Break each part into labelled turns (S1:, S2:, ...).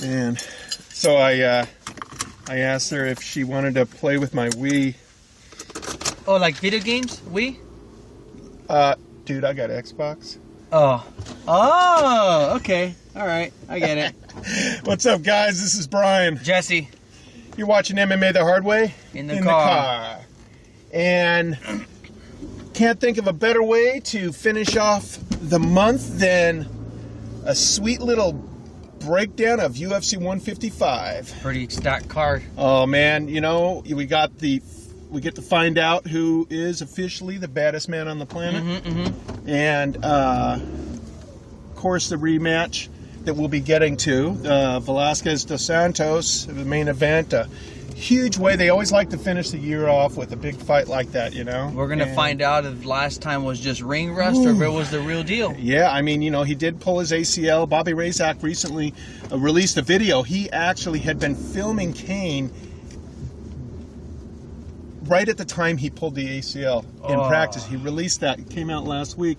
S1: And so I asked her if she wanted to play with my Wii.
S2: Oh, like video games? Wii?
S1: Dude, I got Xbox.
S2: Oh, okay. All right, I get it.
S1: What's up, guys? This is Brian.
S2: Jesse.
S1: You're watching MMA the Hard Way?
S2: In the car.
S1: And can't think of a better way to finish off the month than a sweet little breakdown of UFC 155.
S2: Pretty stacked card.
S1: Oh, man. You know, we get to find out who is officially the baddest man on the planet. And, of course, the rematch that we'll be getting to, Velasquez dos Santos, the main event, a huge way. They always like to finish the year off with a big fight like that, you know.
S2: We're gonna find out if last time was just ring rust or if it was the real deal.
S1: Yeah, I mean, you know, he did pull his ACL. Bobby Razak recently released a video. He actually had been filming Kane right at the time he pulled the ACL in practice. He released that. It came out last week.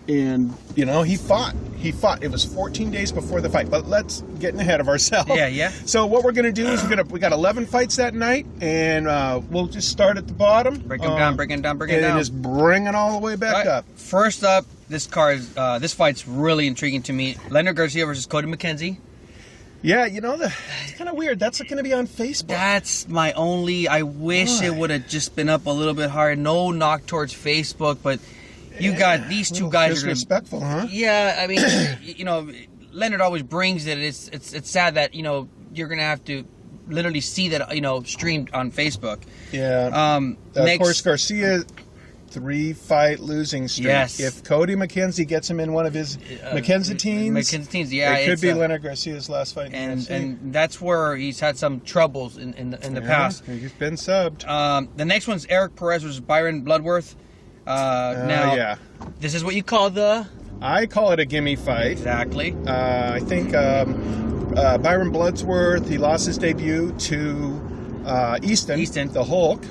S1: And, you know, he fought. It was 14 days before the fight. But let's get ahead of ourselves.
S2: Yeah.
S1: So what we're going to do is we got 11 fights that night. And we'll just start at the bottom.
S2: Break them down.
S1: And just bring it all the way back up.
S2: First up, this fight's really intriguing to me. Leonard Garcia versus Cody McKenzie.
S1: Yeah, you know, it's kind of weird. That's going to be on Facebook.
S2: That's my only... I wish it would have just been up a little bit higher. No knock towards Facebook, but... You got these two guys.
S1: Disrespectful, huh?
S2: Yeah, I mean, you know, Leonard always brings it. It's sad that, you know, you're gonna have to literally see that, you know, streamed on Facebook.
S1: Yeah. Of course, Garcia 3-fight losing streak.
S2: Yes.
S1: If Cody McKenzie gets him in one of his McKenzie teams,
S2: yeah,
S1: it could be Leonard Garcia's last fight.
S2: And that's where he's had some troubles in the past.
S1: He's been subbed.
S2: The next one's Eric Perez versus Byron Bloodworth. Now, this is what you call
S1: I call it a gimme fight.
S2: Exactly.
S1: I think Byron Bloodworth, he lost his debut to Easton, the Hulk,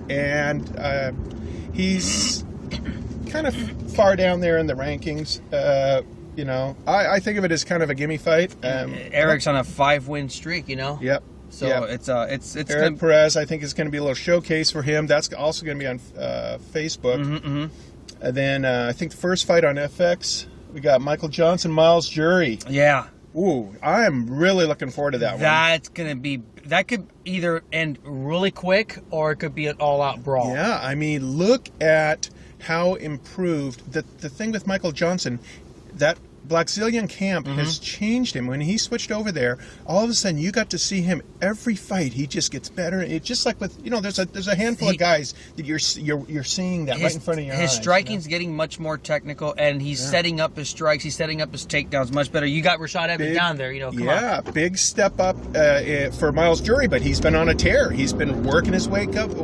S1: and he's kind of far down there in the rankings. You know, I think of it as kind of a gimme fight.
S2: Eric's on a 5-win streak, you know?
S1: Yep.
S2: So it's
S1: Eric Perez, I think, is going to be a little showcase for him. That's also going to be on Facebook. And then I think the first fight on FX, we got Michael Johnson, Miles Jury.
S2: Yeah.
S1: Ooh, I am really looking forward to that one. That
S2: could either end really quick or it could be an all-out brawl.
S1: Yeah, I mean, look at how improved the thing with Michael Johnson. That Blackzilian camp has changed him. When he switched over there, all of a sudden you got to see him every fight. He just gets better. It's just like with, you know, there's a handful of guys that you're seeing that right in front of your eyes.
S2: His striking's getting much more technical, and he's setting up his strikes. He's setting up his takedowns much better. You got Rashad Evans down there, you know. Come on.
S1: Big step up for Miles Jury, but he's been on a tear. He's been working his wake up. You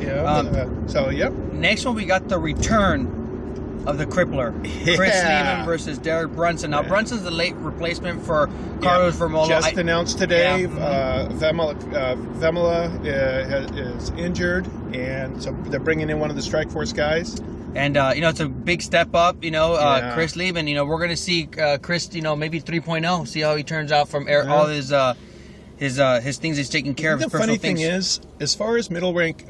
S1: know? So yep.
S2: Next one, we got the return of the Crippler, Chris Lehman versus Derek Brunson. Now, Brunson's the late replacement for Carlos Vermola.
S1: Just announced today, Vemola is injured, and so they're bringing in one of the Strikeforce guys.
S2: And, you know, it's a big step up, you know, Chris Lehman. You know, we're going to see Chris, you know, maybe 3.0, see how he turns out from all his things he's taking care of.
S1: The funny thing is, as far as middleweight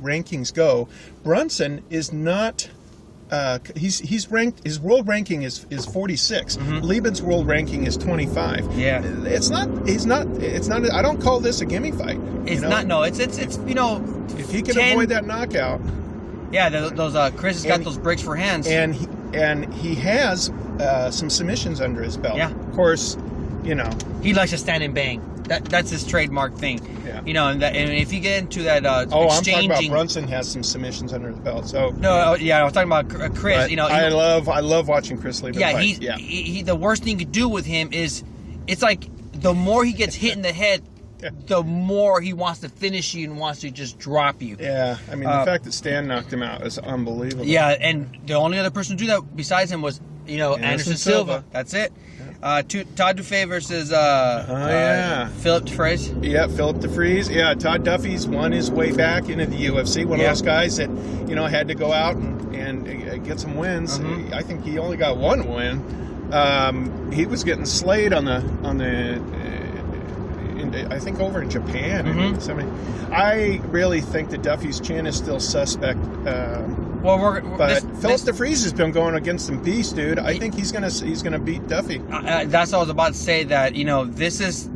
S1: rankings go, Brunson is not... he's ranked. His world ranking is 46. Liebman's world ranking is 25.
S2: Yeah,
S1: it's not. I don't call this a gimme fight.
S2: It's not. No, it's you know.
S1: If he can avoid that knockout.
S2: Yeah, those Chris has got those breaks for hands.
S1: And he has some submissions under his belt.
S2: Yeah.
S1: Of course, you know.
S2: He likes to stand and bang. That's his trademark thing.
S1: Yeah.
S2: You know, and if you get into that
S1: I'm talking about Brunson has some submissions under his belt. So
S2: no, I was talking about Chris.
S1: But
S2: you know,
S1: I love watching Chris Lehman fight.
S2: He the worst thing you could do with him is, it's like the more he gets hit in the head, the more he wants to finish you and wants to just drop you.
S1: Yeah, I mean, the fact that Stan knocked him out is unbelievable.
S2: Yeah, and the only other person to do that besides him was, you know, Anderson Silva. That's it. Todd Duffy versus Philip DeFries.
S1: Yeah, Philip DeFries. Yeah, Todd Duffy's won his way back into the UFC. One of those guys that, you know, had to go out and get some wins. I think he only got one win. He was getting slayed on the I think over in Japan. I really think that Duffy's chin is still suspect. But Philip DeFries has been going against some beasts, dude. I think he's gonna beat Duffy.
S2: That's what I was about to say. That this is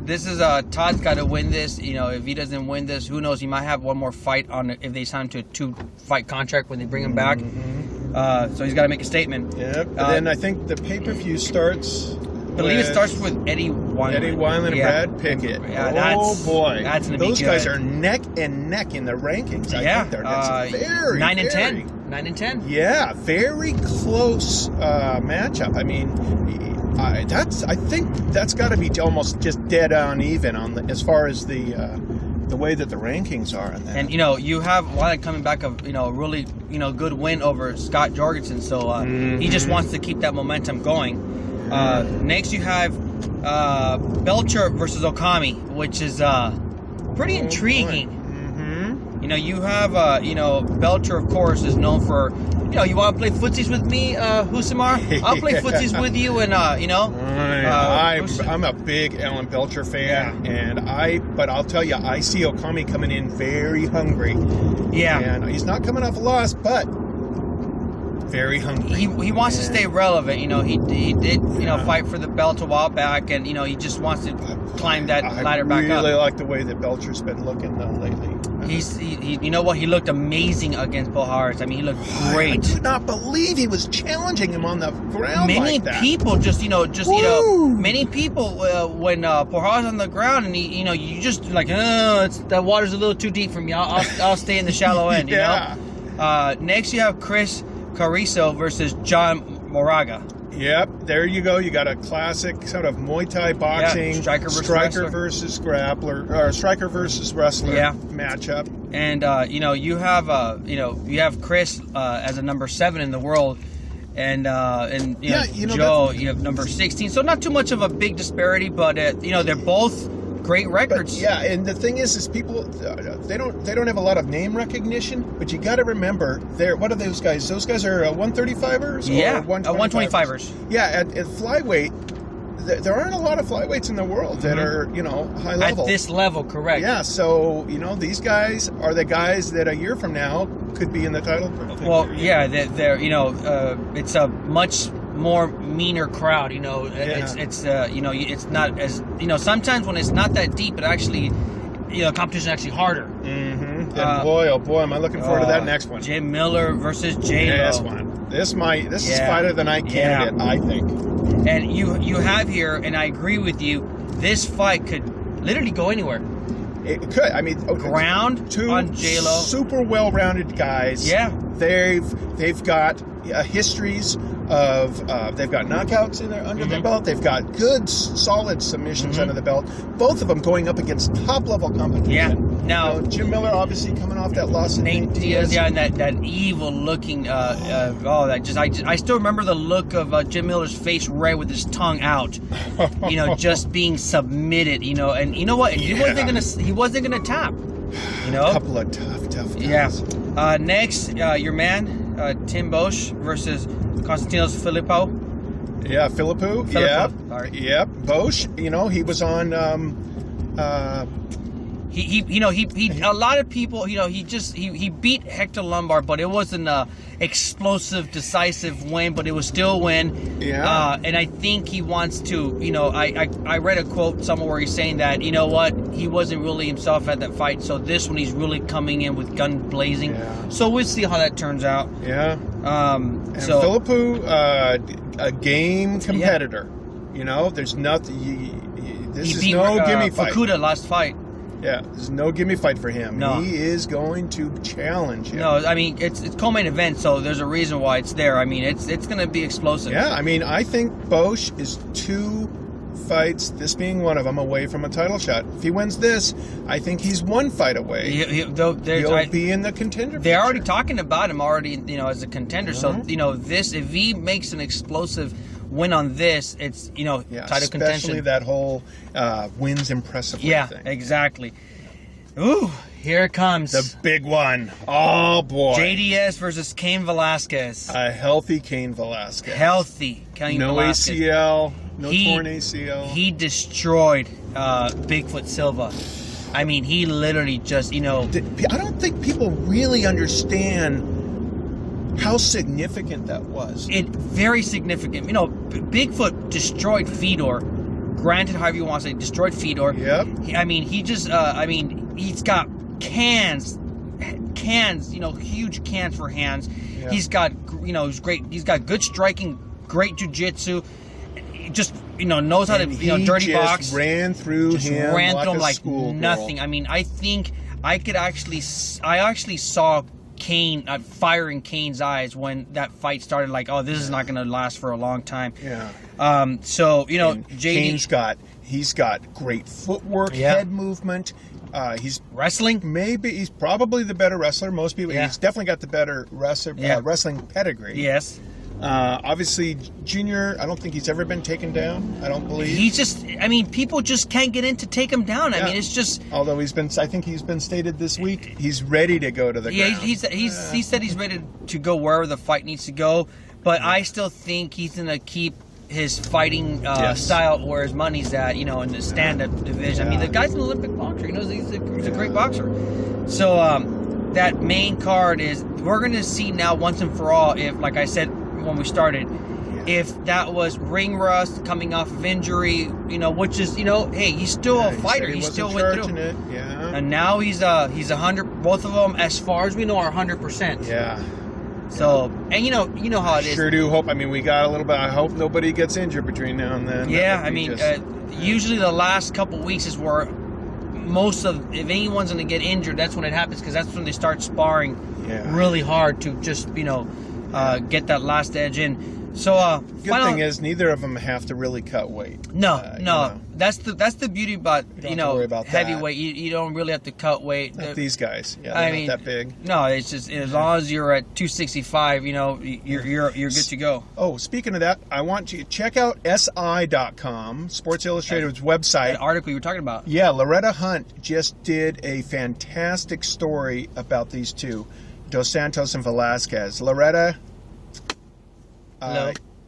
S2: Todd's got to win this. If he doesn't win this, who knows? He might have one more fight on it if they sign him to a 2-fight contract when they bring him back. So he's got to make a statement.
S1: Yep. Then I think the pay-per-view starts.
S2: I believe it starts with Eddie Wineland.
S1: Eddie Wineland and Brad Pickett.
S2: Yeah,
S1: boy,
S2: that's gonna be
S1: those
S2: good.
S1: guys are neck and neck in the rankings. I think that's very
S2: 9 and 10. 9 and 10.
S1: Yeah, very close matchup. I mean, I think that's got to be almost just dead on even as far as the way that the rankings are.
S2: And you have Wineland coming back of a really good win over Scott Jorgensen, so he just wants to keep that momentum going. Next you have Belcher versus Okami, which is pretty intriguing. You have Belcher, of course, is known for you want to play footsies with me, Husamar? I'll play footsies with you, and
S1: I'm a big Alan Belcher fan, but I'll tell you, I see Okami coming in very hungry. Yeah, and he's not coming off a loss, but very hungry.
S2: He wants to stay relevant. He did fight for the belt a while back, and he just wants to climb that ladder back up.
S1: I really like the way that Belcher's been looking lately.
S2: He looked amazing against Pujols. I mean, he looked great.
S1: I could not believe he was challenging him on the ground.
S2: Many
S1: like that.
S2: people many people when Pujols on the ground, and you just like, that water's a little too deep for me. I'll stay in the shallow end. Next you have Chris Carrizo versus John Moraga.
S1: Yep, there you go. You got a classic sort of Muay Thai boxing striker versus grappler, or striker versus wrestler matchup. And
S2: you have Chris as a number 7 in the world, and Joe, you have number 16. So not too much of a big disparity, but they're both great records.
S1: But, and the thing is people they don't have a lot of name recognition, but you got to remember what are those guys? Those guys are 135ers or
S2: 125ers.
S1: Yeah, at flyweight, there aren't a lot of flyweights in the world that are high level.
S2: At this level, correct.
S1: Yeah, so these guys are the guys that a year from now could be in the title.
S2: Well, they're it's a much more meaner crowd. It's not as sometimes when it's not that deep, it actually competition actually harder.
S1: And boy, oh boy, am I looking forward to that next one.
S2: Jim Miller versus J-Lo.
S1: This is fight of the night candidate, I think.
S2: And you have here, and I agree with you, this fight could literally go anywhere.
S1: It could. I mean,
S2: ground
S1: two
S2: on J-Lo.
S1: Super well-rounded guys.
S2: Yeah.
S1: They've got histories of they've got knockouts in under their belt. They've got good, solid submissions under the belt. Both of them going up against top-level competition.
S2: Yeah. Now
S1: Jim Miller obviously coming off that loss.
S2: Nate Diaz, and that evil-looking. I still remember the look of Jim Miller's face red with his tongue out. Just being submitted. And you know what? He wasn't gonna tap.
S1: A couple of tough guys.
S2: Yeah. Next, your man Tim Bosch versus Konstantinos Filippo.
S1: Yeah, Filippo. Yeah. Sorry. Yep. Bosch. He was on.
S2: He a lot of people, he beat Hector Lombard, but it wasn't a explosive, decisive win, but it was still a win.
S1: Yeah.
S2: And I think he wants to, I read a quote somewhere where he's saying that, he wasn't really himself at that fight, so this one he's really coming in with gun blazing. Yeah. So we'll see how that turns out.
S1: Yeah. So Filippo, a game competitor. There's nothing. This is no gimme fight.
S2: Fukuda last fight.
S1: Yeah, there's no gimme fight for him.
S2: No.
S1: He is going to challenge him.
S2: No, I mean, it's co-main event, so there's a reason why it's there. I mean, it's going to be explosive.
S1: Yeah, I mean, I think Bosch is 2 fights, this being one of them, away from a title shot. If he wins this, I think he's 1 fight away. He'll be in the contender.
S2: They're already talking about him as a contender. So, this, if he makes an explosive win on this, it's title contention.
S1: Especially that whole wins impressively thing.
S2: Exactly. Ooh, here it comes.
S1: The big one. Oh, boy.
S2: JDS versus Cain Velasquez.
S1: A healthy Cain Velasquez.
S2: Healthy Cain
S1: no
S2: Velasquez.
S1: ACL. No torn ACL.
S2: He destroyed Bigfoot Silva. I mean, he literally just, I
S1: don't think people really understand how significant that was.
S2: It very significant. Bigfoot destroyed Fedor. Granted, however you want to say, destroyed Fedor.
S1: Yep.
S2: He's got cans, huge cans for hands.
S1: Yeah.
S2: He's got, he's great. He's got good striking, great jiu-jitsu. Just, knows how to, dirty box.
S1: Ran through him
S2: like nothing. I mean, I think I actually saw Cain fire in Cain's eyes when that fight started. Like, oh, this is not going to last for a long time.
S1: Yeah.
S2: JD,
S1: he's got great footwork, head movement. He's
S2: wrestling.
S1: He's probably the better wrestler. Most people.
S2: Yeah.
S1: He's definitely got the better wrestling pedigree.
S2: Yes.
S1: Obviously, Junior, I don't think he's ever been taken down. I don't believe.
S2: He's just, people just can't get in to take him down.
S1: Yeah.
S2: I mean, it's just.
S1: Although I think he's been stated this week, he's ready to go to the ground.
S2: He said he's ready to go wherever the fight needs to go. But I still think he's going to keep his fighting style where his money's at, in the stand-up division.
S1: Yeah.
S2: I mean, the guy's an Olympic boxer. He's a great boxer. So that main card we're going to see now once and for all if, like I said when we started, if that was ring rust coming off of injury, which is, hey, he's still a fighter. He still went through.
S1: It. Yeah.
S2: And now he's 100. Both of them, as far as we know, are 100%.
S1: Yeah.
S2: So, and you know how it is.
S1: Sure do hope. I mean, we got a little bit. I hope nobody gets injured between now and then.
S2: Yeah, usually the last couple weeks is where if anyone's going to get injured, that's when it happens, because that's when they start sparring really hard to just, get that last edge in. So,
S1: good thing is neither of them have to really cut weight.
S2: No. That's the beauty about
S1: worry about
S2: heavyweight. You don't really have to cut weight.
S1: Not these guys. Yeah, they're not that big.
S2: No, it's just as long as you're at 265, you're good to go.
S1: Oh, speaking of that, I want you to check out SI.com, Sports Illustrated's website.
S2: That article you were talking about.
S1: Yeah, Loretta Hunt just did a fantastic story about these two, Dos Santos and Velasquez. Loretta,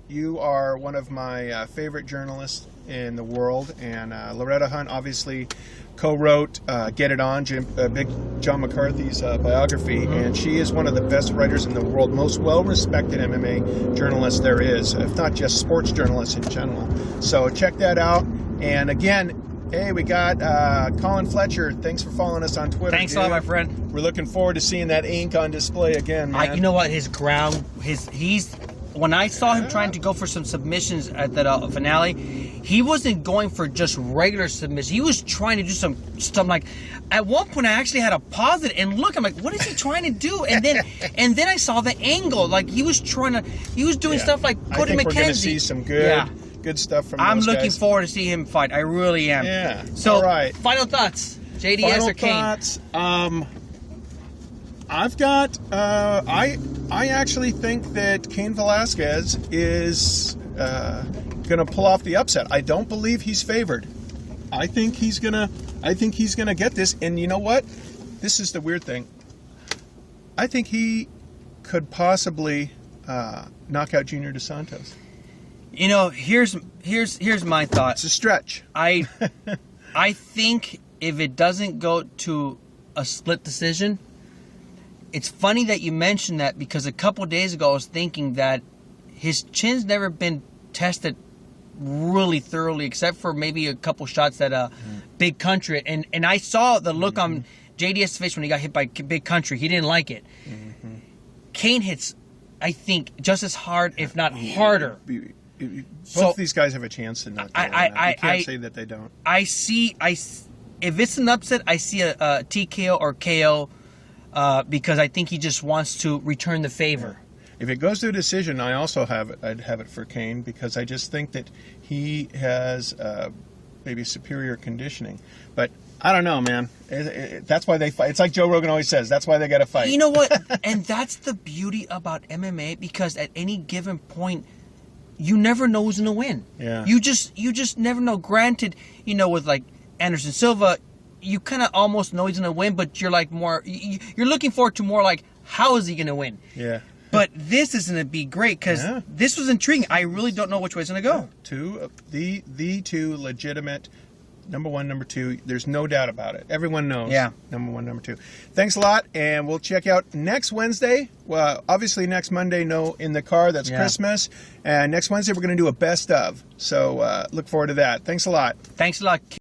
S1: you are one of my favorite journalists in the world, and Loretta Hunt obviously co-wrote Get It On, Big John McCarthy's biography, and she is one of the best writers in the world, most well-respected MMA journalist there is, if not just sports journalists in general. So check that out. And again, hey, we got Colin Fletcher. Thanks for following us on Twitter.
S2: Thanks a lot, my friend.
S1: We're looking forward to seeing that ink on display again, man.
S2: You know what? When I saw him trying to go for some submissions at that finale, he wasn't going for just regular submissions. He was trying to do some stuff. Like, at one point, I actually had to pause it and look. I'm like, what is he trying to do? And then I saw the angle. Like, he was doing stuff like Cody McKenzie.
S1: We're going to see some good stuff from
S2: I'm
S1: those
S2: looking
S1: guys.
S2: forward to see him fight. I really am.
S1: Yeah.
S2: So,
S1: all right.
S2: Final thoughts. JDS
S1: Final
S2: or Cain?
S1: thoughts. I've got. I actually think that Cain Velasquez is going to pull off the upset. I don't believe he's favored. I think he's gonna get this. And you know what? This is the weird thing. I think he could possibly knock out Junior Dos Santos.
S2: Here's my thought.
S1: It's a stretch.
S2: I think if it doesn't go to a split decision, it's funny that you mentioned that, because a couple days ago I was thinking that his chin's never been tested really thoroughly, except for maybe a couple shots at Big Country, and I saw the look on JDS' face when he got hit by Big Country. He didn't like it. Cain hits, I think, just as hard, if not harder.
S1: Both of these guys have a chance to knock out. You can't say that they don't.
S2: If it's an upset, I see a TKO or KO, because I think he just wants to return the favor.
S1: If it goes to a decision, I'd have it for Cain, because I just think that he has maybe superior conditioning. But I don't know, man. That's why they fight. It's like Joe Rogan always says. That's why they got to fight.
S2: You know what? And that's the beauty about MMA, because at any given point, you never know who's going to win.
S1: Yeah.
S2: You just never know. Granted, with like Anderson Silva, you kind of almost know he's gonna win, but you're like more, you're looking forward to more like, how is he gonna win?
S1: Yeah.
S2: But this is gonna be great because this was intriguing. I really don't know which way it's gonna go.
S1: The two legitimate number one, number two. There's no doubt about it. Everyone knows.
S2: Yeah.
S1: Number one, number two. Thanks a lot, and we'll check out next Wednesday. Well, obviously next Monday, no in the car. That's Christmas. And next Wednesday we're going to do a best of. So look forward to that. Thanks a lot.
S2: Thanks a lot.